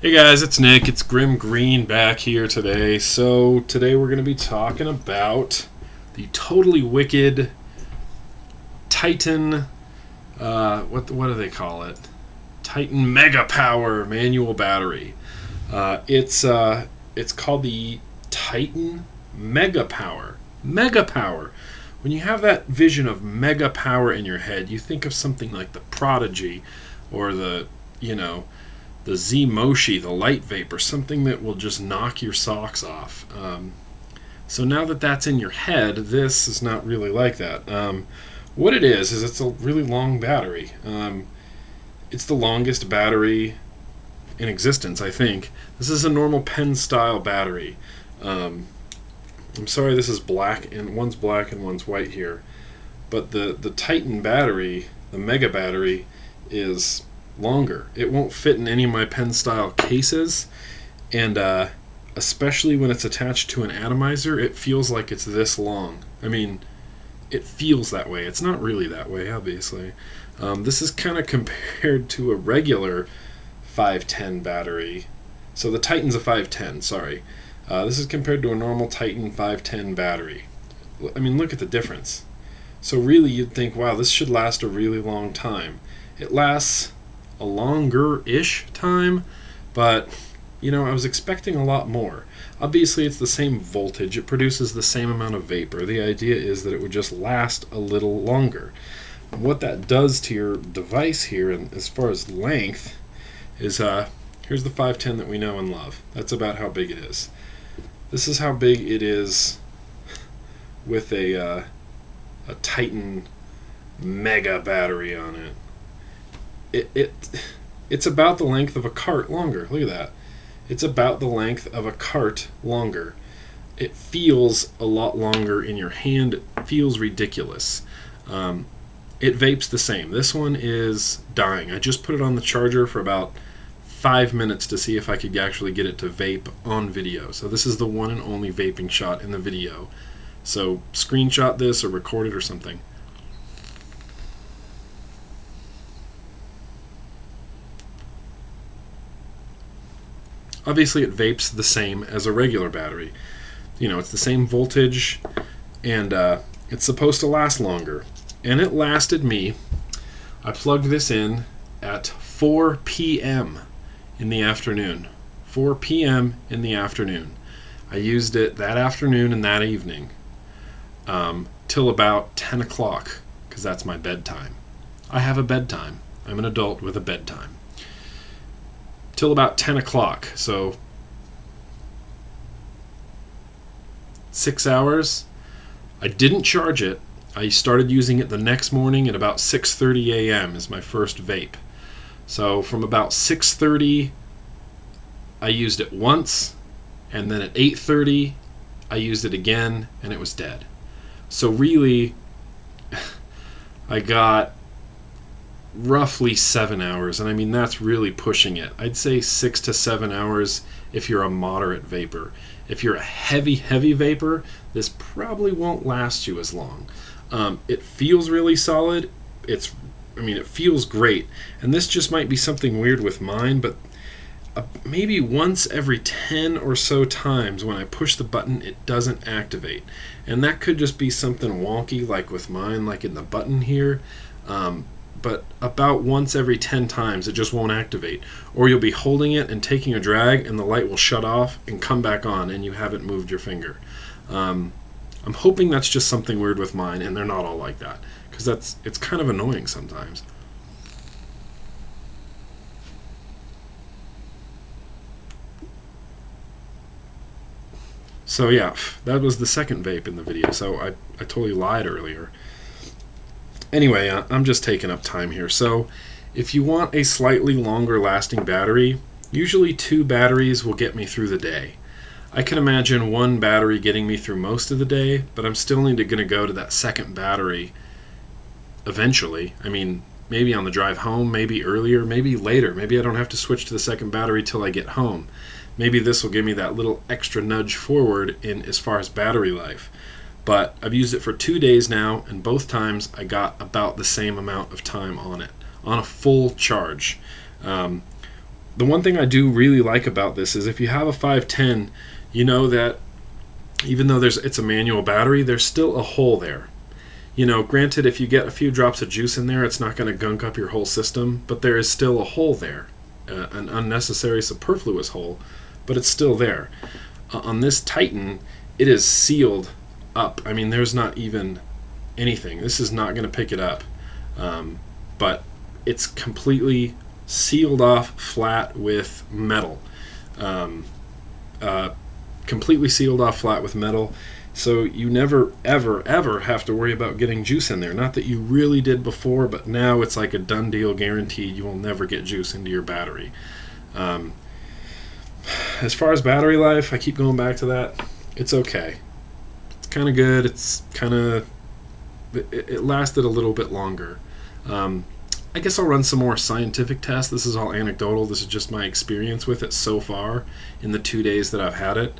Hey guys, it's Nick. It's Grim Green back here today. So today we're going to be talking about the totally wicked Titan. What do they call it? Titan Mega Power manual battery. It's called the Titan Mega Power. Mega Power. When you have that vision of mega power in your head, you think of something like the Prodigy, or the Z-Moshi, the light vapor, something that will just knock your socks off. So now that that's in your head, this is not really like that. What it is it's a really long battery. It's the longest battery in existence, I think. This is a normal pen-style battery. I'm sorry this is black, and one's black and one's white here. But the Titan battery, the Mega battery, is longer. It won't fit in any of my pen style cases, and especially when it's attached to an atomizer, it feels like it's this long. I mean, it feels that way. It's not really that way, obviously. This is kind of compared to a regular 510 battery. So the Titan's a 510, sorry. This is compared to a normal Titan 510 battery. I mean, look at the difference. So really you'd think, wow, this should last a really long time. It lasts a longer-ish time, but I was expecting a lot more. Obviously it's the same voltage, it produces the same amount of vapor. The idea is that it would just last a little longer. What that does to your device here, and as far as length, is here's the 510 that we know and love. That's about how big it is. This is how big it is with a Titan Mega battery on it. It's about the length of a cart longer. Look at that. It's about the length of a cart longer. It feels a lot longer in your hand. It feels ridiculous. It vapes the same. This one is dying. I just put it on the charger for about 5 minutes to see if I could actually get it to vape on video. So this is the one and only vaping shot in the video. So screenshot this or record it or something. Obviously it vapes the same as a regular battery. It's the same voltage, and it's supposed to last longer. And it lasted me, I plugged this in at 4 p.m. in the afternoon. 4 p.m. in the afternoon. I used it that afternoon and that evening till about 10 o'clock, because that's my bedtime. I have a bedtime. I'm an adult with a bedtime. Till about 10 o'clock, so 6 hours. I didn't charge it. I started using it the next morning at about 6:30 a.m. is my first vape. So from about 6:30 I used it once, and then at 8:30 I used it again, and it was dead. So really I got roughly 7 hours, and I mean that's really pushing it. I'd say 6 to 7 hours if you're a moderate vapor. If you're a heavy vapor, this probably won't last you as long. It feels really solid. It feels great, and this just might be something weird with mine, but maybe once every 10 or so times when I push the button it doesn't activate, and that could just be something wonky like with mine, like in the button here. But about once every 10 times it just won't activate, or you'll be holding it and taking a drag and the light will shut off and come back on and you haven't moved your finger. I'm hoping that's just something weird with mine and they're not all like that, because it's kind of annoying sometimes. So yeah, that was the second vape in the video, so I totally lied earlier. Anyway, I'm just taking up time here. So if you want a slightly longer lasting battery, usually 2 batteries will get me through the day. I can imagine 1 battery getting me through most of the day, but I'm still going to go to that second battery eventually. I mean, maybe on the drive home, maybe earlier, maybe later. Maybe I don't have to switch to the second battery till I get home. Maybe this will give me that little extra nudge forward in as far as battery life. But I've used it for 2 days now, and both times I got about the same amount of time on it, on a full charge. The one thing I do really like about this is if you have a 510, you know that even though it's a manual battery, there's still a hole there. Granted, if you get a few drops of juice in there, it's not going to gunk up your whole system, but there is still a hole there, an unnecessary, superfluous hole, but it's still there. On this Titan, it is sealed up. I mean, there's not even anything. This is not going to pick it up, but it's completely sealed off flat with metal. Completely sealed off flat with metal. So you never, ever, ever have to worry about getting juice in there. Not that you really did before, but now it's like a done deal, guaranteed. You will never get juice into your battery. As far as battery life, I keep going back to that. It's okay. It's kind of good. It lasted a little bit longer. I guess I'll run some more scientific tests. This is all anecdotal. This is just my experience with it so far in the 2 days that I've had it.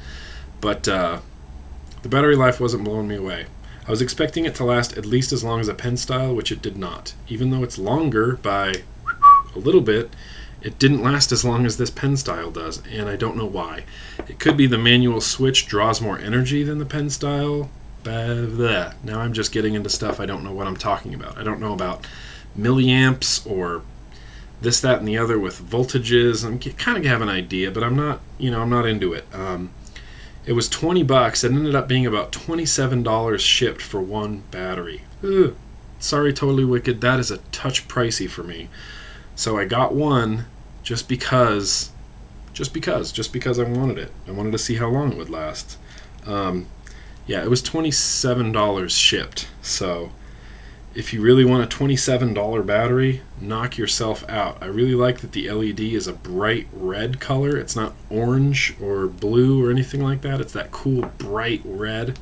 But the battery life wasn't blowing me away. I was expecting it to last at least as long as a pen style, which it did not. Even though it's longer by a little bit, it didn't last as long as this pen style does, and I don't know why. It could be the manual switch draws more energy than the pen style. Blah. Now I'm just getting into stuff I don't know what I'm talking about. I don't know about milliamps or this, that, and the other with voltages. I'm kind of have an idea, but I'm not into it. It was $20. It ended up being about $27 shipped for one battery. Ugh. Sorry, Totally Wicked. That is a touch pricey for me. So I got one just because I wanted it. I wanted to see how long it would last. It was $27 shipped. So if you really want a $27 battery, knock yourself out. I really like that the LED is a bright red color. It's not orange or blue or anything like that. It's that cool bright red.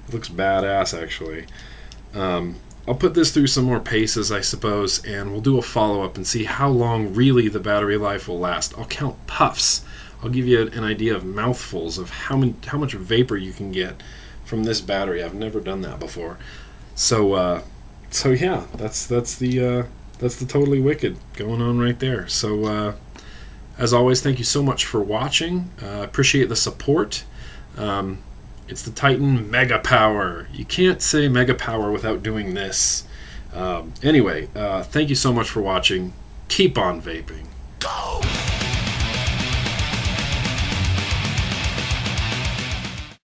It looks badass, actually. I'll put this through some more paces, I suppose, and we'll do a follow-up and see how long really the battery life will last. I'll count puffs. I'll give you an idea of mouthfuls of how much vapor you can get from this battery. I've never done that before. So yeah, that's the Totally Wicked going on right there. So as always, thank you so much for watching. Appreciate the support. It's the Titan Mega Power. You can't say Mega Power without doing this. Anyway, thank you so much for watching. Keep on vaping. Go!